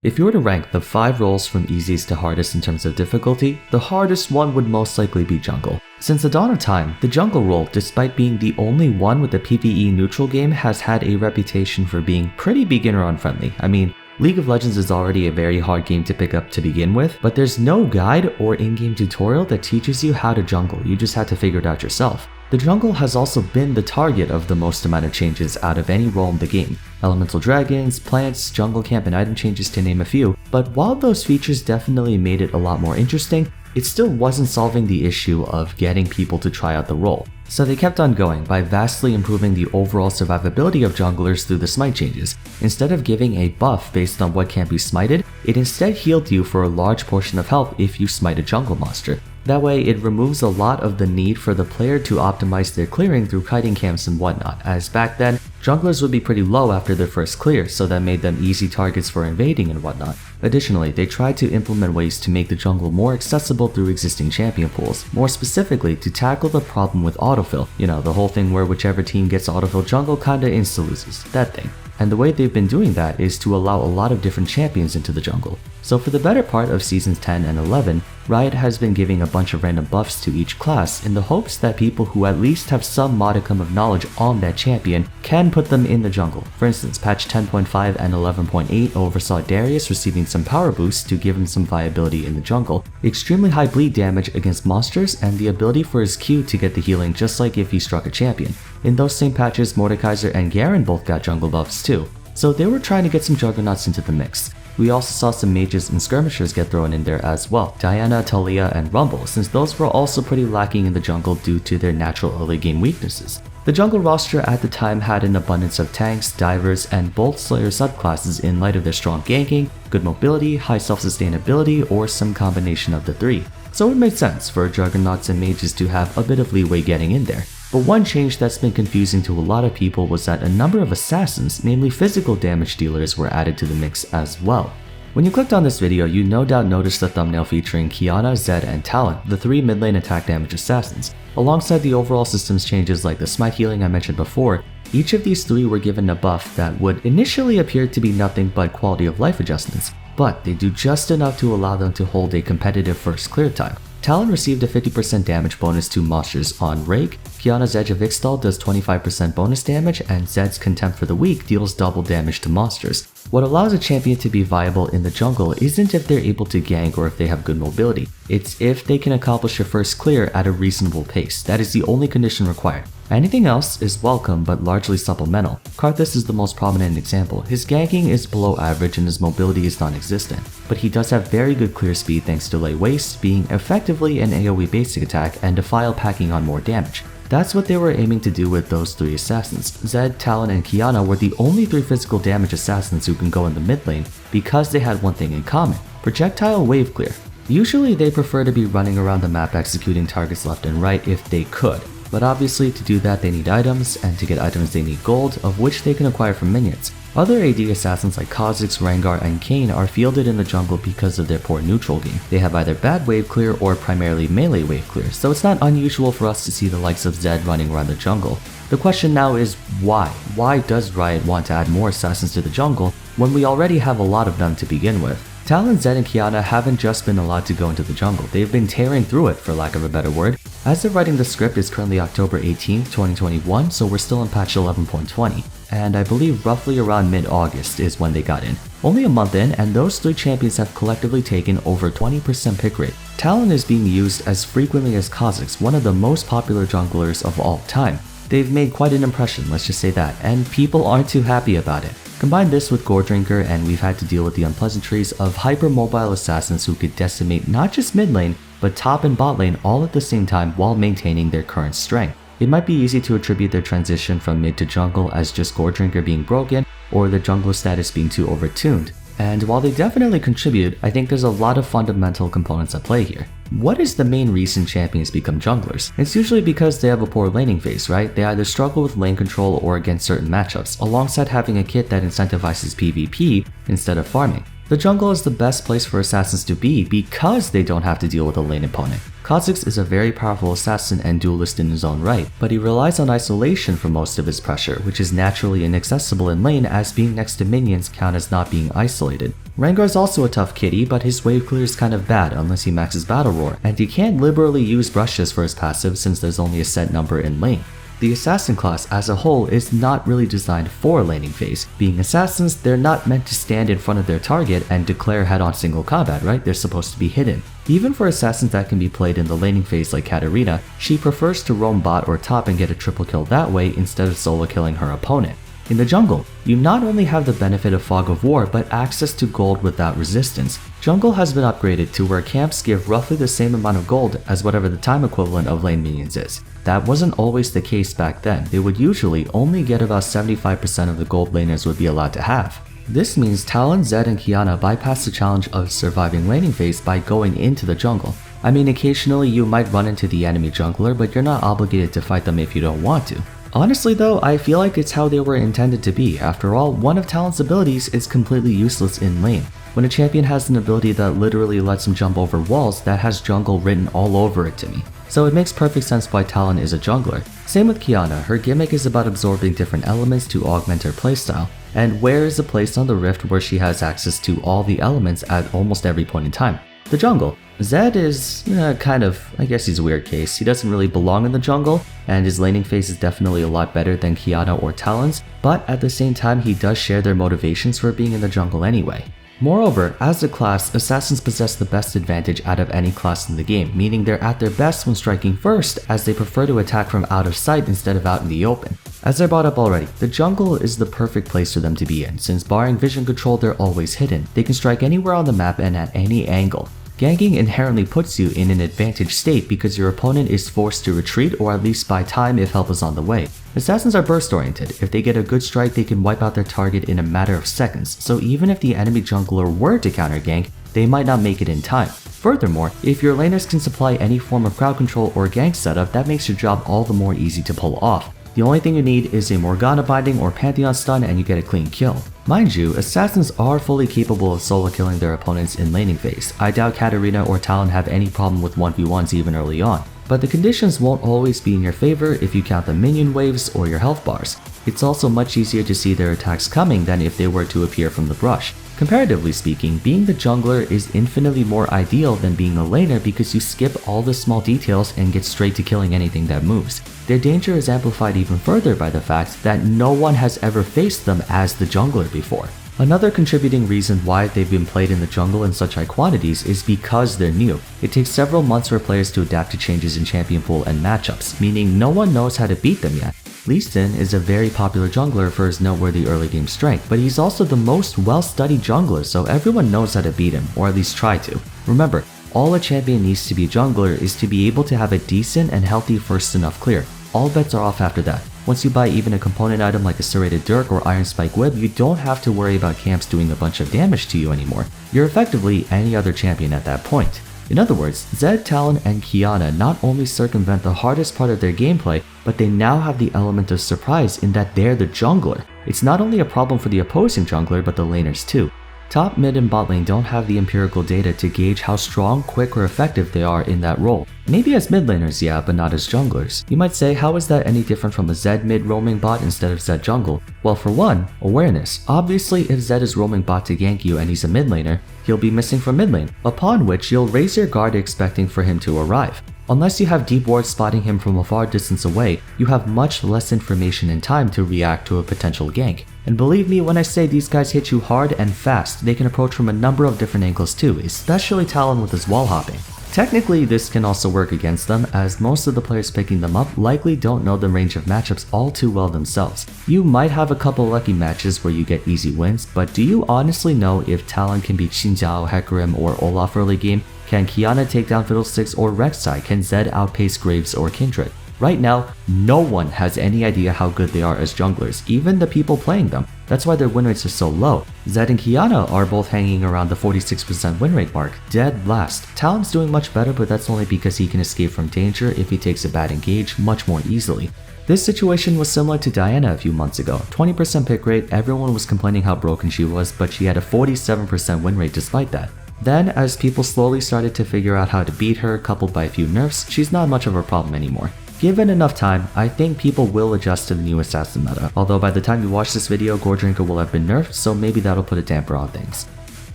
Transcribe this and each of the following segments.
If you were to rank the 5 roles from easiest to hardest in terms of difficulty, the hardest one would most likely be jungle. Since the dawn of time, the jungle role, despite being the only one with a PvE neutral game, has had a reputation for being pretty beginner unfriendly. I mean, League of Legends is already a very hard game to pick up to begin with, but there's no guide or in-game tutorial that teaches you how to jungle, you just have to figure it out yourself. The jungle has also been the target of the most amount of changes out of any role in the game. Elemental dragons, plants, jungle camp, and item changes to name a few, but while those features definitely made it a lot more interesting, it still wasn't solving the issue of getting people to try out the role. So they kept on going by vastly improving the overall survivability of junglers through the smite changes. Instead of giving a buff based on what can't be smited, it instead healed you for a large portion of health if you smite a jungle monster. That way, it removes a lot of the need for the player to optimize their clearing through kiting camps and whatnot, as back then, junglers would be pretty low after their first clear, so that made them easy targets for invading and whatnot. Additionally, they tried to implement ways to make the jungle more accessible through existing champion pools, more specifically to tackle the problem with autofill, you know, the whole thing where whichever team gets autofill jungle kinda insta-loses, that thing. And the way they've been doing that is to allow a lot of different champions into the jungle. So for the better part of seasons 10 and 11, Riot has been giving a bunch of random buffs to each class in the hopes that people who at least have some modicum of knowledge on that champion can put them in the jungle. For instance, patch 10.5 and 11.8 oversaw Darius receiving some power boosts to give him some viability in the jungle, extremely high bleed damage against monsters, and the ability for his Q to get the healing just like if he struck a champion. In those same patches, Mordekaiser and Garen both got jungle buffs too, so they were trying to get some juggernauts into the mix. We also saw some mages and skirmishers get thrown in there as well, Diana, Talia, and Rumble, since those were also pretty lacking in the jungle due to their natural early game weaknesses. The jungle roster at the time had an abundance of tanks, divers, and bolt slayer subclasses in light of their strong ganking, good mobility, high self-sustainability, or some combination of the three. So it made sense for juggernauts and mages to have a bit of leeway getting in there. But one change that's been confusing to a lot of people was that a number of assassins, namely physical damage dealers, were added to the mix as well. When you clicked on this video, you no doubt noticed the thumbnail featuring Qiyana, Zed, and Talon, the 3 mid lane attack damage assassins. Alongside the overall systems changes like the smite healing I mentioned before, each of these 3 were given a buff that would initially appear to be nothing but quality of life adjustments, but they do just enough to allow them to hold a competitive first clear time. Talon received a 50% damage bonus to monsters on Rake, Qiyana's Edge of Ixtal does 25% bonus damage, and Zed's Contempt for the Weak deals double damage to monsters. What allows a champion to be viable in the jungle isn't if they're able to gank or if they have good mobility, it's if they can accomplish a first clear at a reasonable pace. That is the only condition required. Anything else is welcome but largely supplemental. Karthus is the most prominent example. His ganking is below average and his mobility is non-existent, but he does have very good clear speed thanks to Lay Waste being effectively an AoE basic attack and Defile packing on more damage. That's what they were aiming to do with those 3 assassins. Zed, Talon, and Qiyana were the only 3 physical damage assassins who can go in the mid lane because they had one thing in common: projectile wave clear. Usually they prefer to be running around the map executing targets left and right if they could, but obviously to do that they need items, and to get items they need gold, of which they can acquire from minions. Other AD assassins like Kha'Zix, Rengar, and Kayn are fielded in the jungle because of their poor neutral game. They have either bad wave clear or primarily melee wave clear, so it's not unusual for us to see the likes of Zed running around the jungle. The question now is why? Why does Riot want to add more assassins to the jungle when we already have a lot of them to begin with? Talon, Zed, and Qiyana haven't just been allowed to go into the jungle, they've been tearing through it for lack of a better word. As of writing the script, it's currently October 18th, 2021, so we're still in patch 11.20, and I believe roughly around mid-August is when they got in. Only a month in, and those 3 champions have collectively taken over 20% pick rate. Talon is being used as frequently as Kha'Zix, one of the most popular junglers of all time. They've made quite an impression, let's just say that, and people aren't too happy about it. Combine this with Goredrinker and we've had to deal with the unpleasantries of hyper-mobile assassins who could decimate not just mid lane, but top and bot lane all at the same time while maintaining their current strength. It might be easy to attribute their transition from mid to jungle as just Goredrinker being broken or the jungler status being too overtuned. And while they definitely contribute, I think there's a lot of fundamental components at play here. What is the main reason champions become junglers? It's usually because they have a poor laning phase, right? They either struggle with lane control or against certain matchups, alongside having a kit that incentivizes PvP instead of farming. The jungle is the best place for assassins to be because they don't have to deal with a lane opponent. Kha'Zix is a very powerful assassin and duelist in his own right, but he relies on isolation for most of his pressure, which is naturally inaccessible in lane as being next to minions count as not being isolated. Rengar is also a tough kitty, but his wave clear is kind of bad unless he maxes Battle Roar, and he can't liberally use brushes for his passive since there's only a set number in lane. The assassin class as a whole is not really designed for laning phase. Being assassins, they're not meant to stand in front of their target and declare head-on single combat, right? They're supposed to be hidden. Even for assassins that can be played in the laning phase like Katarina, she prefers to roam bot or top and get a triple kill that way instead of solo killing her opponent. In the jungle, you not only have the benefit of Fog of War, but access to gold without resistance. Jungle has been upgraded to where camps give roughly the same amount of gold as whatever the time equivalent of lane minions is. That wasn't always the case back then. They would usually only get about 75% of the gold laners would be allowed to have. This means Talon, Zed, and Qiyana bypass the challenge of surviving laning phase by going into the jungle. I mean, occasionally you might run into the enemy jungler, but you're not obligated to fight them if you don't want to. Honestly though, I feel like it's how they were intended to be. After all, one of Talon's abilities is completely useless in lane. When a champion has an ability that literally lets him jump over walls, that has jungle written all over it to me. So it makes perfect sense why Talon is a jungler. Same with Qiyana, her gimmick is about absorbing different elements to augment her playstyle, and where is a place on the Rift where she has access to all the elements at almost every point in time? The jungle. Zed is kind of, I guess he's a weird case. He doesn't really belong in the jungle, and his laning phase is definitely a lot better than Qiyana or Talon's, but at the same time he does share their motivations for being in the jungle anyway. Moreover, as a class, assassins possess the best advantage out of any class in the game, meaning they're at their best when striking first, as they prefer to attack from out of sight instead of out in the open. As I brought up already, the jungle is the perfect place for them to be in, since barring vision control they're always hidden. They can strike anywhere on the map and at any angle. Ganking inherently puts you in an advantaged state because your opponent is forced to retreat or at least buy time if help is on the way. Assassins are burst oriented. If they get a good strike, they can wipe out their target in a matter of seconds, so even if the enemy jungler were to counter gank, they might not make it in time. Furthermore, if your laners can supply any form of crowd control or gank setup, that makes your job all the more easy to pull off. The only thing you need is a Morgana binding or Pantheon stun and you get a clean kill. Mind you, assassins are fully capable of solo killing their opponents in laning phase. I doubt Katarina or Talon have any problem with 1v1s even early on. But the conditions won't always be in your favor if you count the minion waves or your health bars. It's also much easier to see their attacks coming than if they were to appear from the brush. Comparatively speaking, being the jungler is infinitely more ideal than being a laner because you skip all the small details and get straight to killing anything that moves. Their danger is amplified even further by the fact that no one has ever faced them as the jungler before. Another contributing reason why they've been played in the jungle in such high quantities is because they're new. It takes several months for players to adapt to changes in champion pool and matchups, meaning no one knows how to beat them yet. Lee Sin is a very popular jungler for his noteworthy early game strength, but he's also the most well-studied jungler, so everyone knows how to beat him, or at least try to. Remember, all a champion needs to be a jungler is to be able to have a decent and healthy first enough clear. All bets are off after that. Once you buy even a component item like a serrated dirk or iron spike web, you don't have to worry about camps doing a bunch of damage to you anymore. You're effectively any other champion at that point. In other words, Zed, Talon, and Qiyana not only circumvent the hardest part of their gameplay, but they now have the element of surprise in that they're the jungler. It's not only a problem for the opposing jungler, but the laners too. Top, mid, and bot lane don't have the empirical data to gauge how strong, quick, or effective they are in that role. Maybe as mid laners, yeah, but not as junglers. You might say, how is that any different from a Zed mid roaming bot instead of Zed jungle? Well, for one, awareness. Obviously, if Zed is roaming bot to gank you and he's a mid laner, he'll be missing from mid lane, upon which you'll raise your guard expecting for him to arrive. Unless you have deep wards spotting him from a far distance away, you have much less information and time to react to a potential gank. And believe me when I say these guys hit you hard and fast, they can approach from a number of different angles too, especially Talon with his wall hopping. Technically, this can also work against them, as most of the players picking them up likely don't know the range of matchups all too well themselves. You might have a couple lucky matches where you get easy wins, but do you honestly know if Talon can beat Xinjiao, Hecarim, or Olaf early game? Can Qiyana take down Fiddlesticks or Rek'Sai? Can Zed outpace Graves or Kindred? Right now, no one has any idea how good they are as junglers, even the people playing them. That's why their win rates are so low. Zed and Qiyana are both hanging around the 46% win rate mark, dead last. Talon's doing much better, but that's only because he can escape from danger if he takes a bad engage much more easily. This situation was similar to Diana a few months ago. 20% pick rate, everyone was complaining how broken she was, but she had a 47% win rate despite that. Then, as people slowly started to figure out how to beat her, coupled by a few nerfs, she's not much of a problem anymore. Given enough time, I think people will adjust to the new assassin meta, although by the time you watch this video, Gordrinka will have been nerfed, so maybe that'll put a damper on things.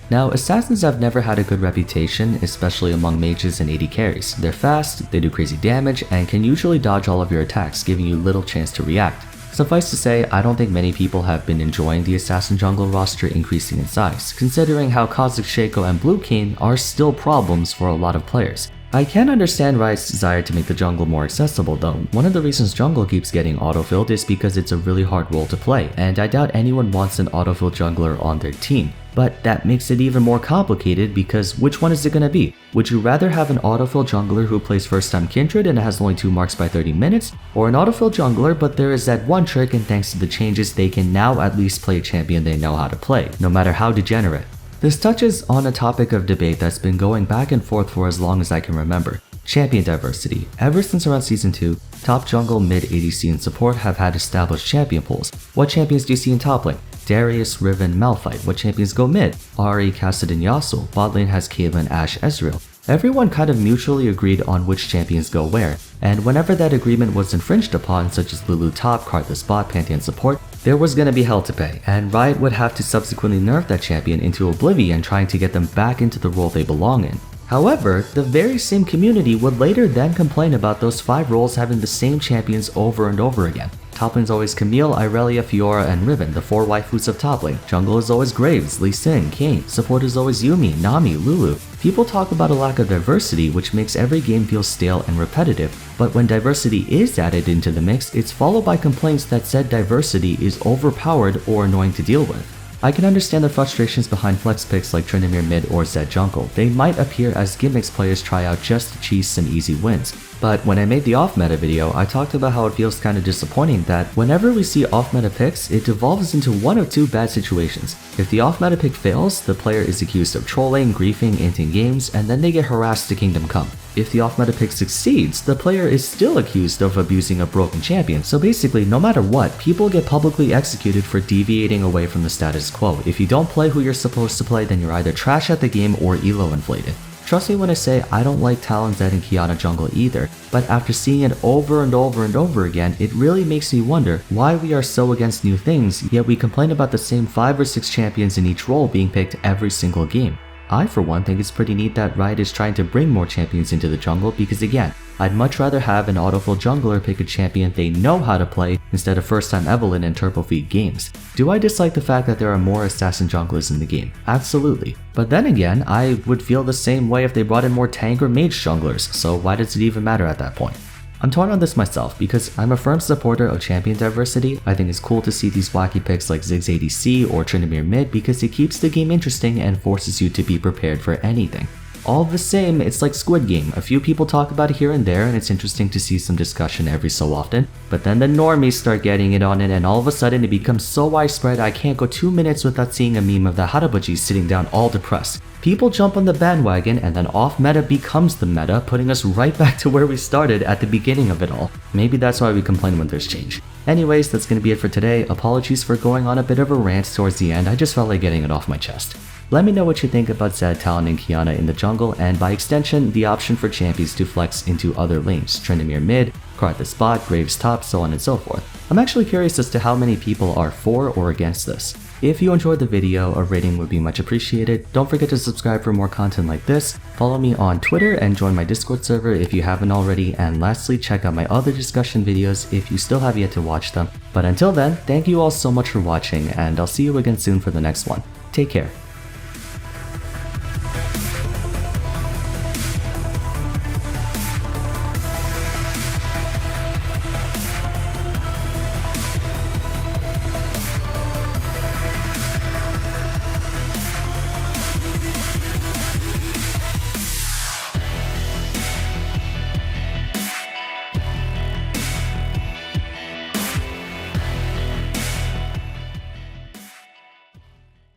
Now, assassins have never had a good reputation, especially among mages and AD carries. They're fast, they do crazy damage, and can usually dodge all of your attacks, giving you little chance to react. Suffice to say, I don't think many people have been enjoying the assassin jungle roster increasing in size, considering how Kha'Zix Shaco and Blue Kayn are still problems for a lot of players. I can understand Riot's desire to make the jungle more accessible though. One of the reasons jungle keeps getting autofilled is because it's a really hard role to play, and I doubt anyone wants an autofill jungler on their team. But that makes it even more complicated because which one is it gonna be? Would you rather have an autofill jungler who plays first time Kindred and has only 2 marks by 30 minutes, or an autofill jungler but there is that one trick and thanks to the changes they can now at least play a champion they know how to play, no matter how degenerate? This touches on a topic of debate that's been going back and forth for as long as I can remember. Champion diversity. Ever since around Season 2, top jungle, mid, ADC, and support have had established champion pools. What champions do you see in top lane? Darius, Riven, Malphite. What champions go mid? Ahri, Kassadin, Yasuo. Bot lane has Caitlyn, Ashe, Ezreal. Everyone kind of mutually agreed on which champions go where, and whenever that agreement was infringed upon, such as Lulu top, Karthus bot, Pantheon support, there was gonna be hell to pay, and Riot would have to subsequently nerf that champion into oblivion trying to get them back into the role they belong in. However, the very same community would later then complain about those 5 roles having the same champions over and over again. Top lane's always Camille, Irelia, Fiora, and Riven, the 4 waifus of top lane. Jungle is always Graves, Lee Sin, Kayn. Support is always Yuumi, Nami, Lulu. People talk about a lack of diversity, which makes every game feel stale and repetitive, but when diversity is added into the mix, it's followed by complaints that said diversity is overpowered or annoying to deal with. I can understand the frustrations behind flex picks like Tryndamere mid or Zed jungle. They might appear as gimmicks players try out just to cheese some easy wins. But when I made the off-meta video, I talked about how it feels kinda disappointing that whenever we see off-meta picks, it devolves into one of 2 bad situations. If the off-meta pick fails, the player is accused of trolling, griefing, inting games, and then they get harassed to Kingdom Come. If the off-meta pick succeeds, the player is still accused of abusing a broken champion. So basically, no matter what, people get publicly executed for deviating away from the status quo. If you don't play who you're supposed to play, then you're either trash at the game or elo inflated. Trust me when I say I don't like Talon, Zed, and Qiyana jungle either, but after seeing it over and over and over again, it really makes me wonder why we are so against new things, yet we complain about the same 5 or 6 champions in each role being picked every single game. I for one think it's pretty neat that Riot is trying to bring more champions into the jungle because again, I'd much rather have an autofill jungler pick a champion they know how to play instead of first time Evelynn and turbo feed games. Do I dislike the fact that there are more assassin junglers in the game? Absolutely. But then again, I would feel the same way if they brought in more tank or mage junglers, so why does it even matter at that point? I'm torn on this myself because I'm a firm supporter of champion diversity. I think it's cool to see these wacky picks like Ziggs ADC or Tryndamere mid because it keeps the game interesting and forces you to be prepared for anything. All the same, it's like Squid Game. A few people talk about it here and there and it's interesting to see some discussion every so often, but then the normies start getting it on it and all of a sudden it becomes so widespread I can't go 2 minutes without seeing a meme of the Harabaji sitting down all depressed. People jump on the bandwagon and then off-meta becomes the meta, putting us right back to where we started at the beginning of it all. Maybe that's why we complain when there's change. Anyways, that's gonna be it for today. Apologies for going on a bit of a rant towards the end, I just felt like getting it off my chest. Let me know what you think about Zed, Talon, and Qiyana in the jungle, and by extension, the option for champions to flex into other lanes, Tryndamere mid, Karthus bot, Graves top, so on and so forth. I'm actually curious as to how many people are for or against this. If you enjoyed the video, a rating would be much appreciated. Don't forget to subscribe for more content like this, follow me on Twitter, and join my Discord server if you haven't already, and lastly, check out my other discussion videos if you still have yet to watch them. But until then, thank you all so much for watching, and I'll see you again soon for the next one. Take care.